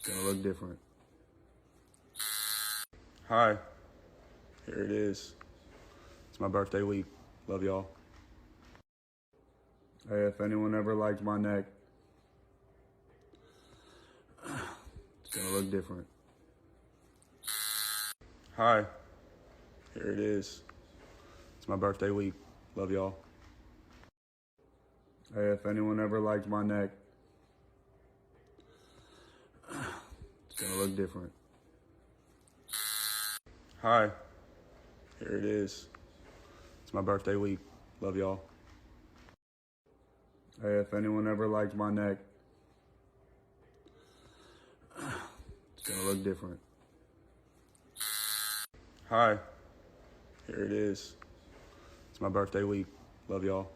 Gonna look different. Hi, here it is. It's my birthday week. Love y'all. Hey, if anyone ever liked my neck, it's gonna look different. Hi, here it is. It's my birthday week. Love y'all. Hey, if anyone ever liked my neck, it's gonna look different. Hi, here it is. It's my birthday week. Love y'all. Hey, if anyone ever liked my neck, it's gonna look different. Hi, here it is. It's my birthday week. Love y'all.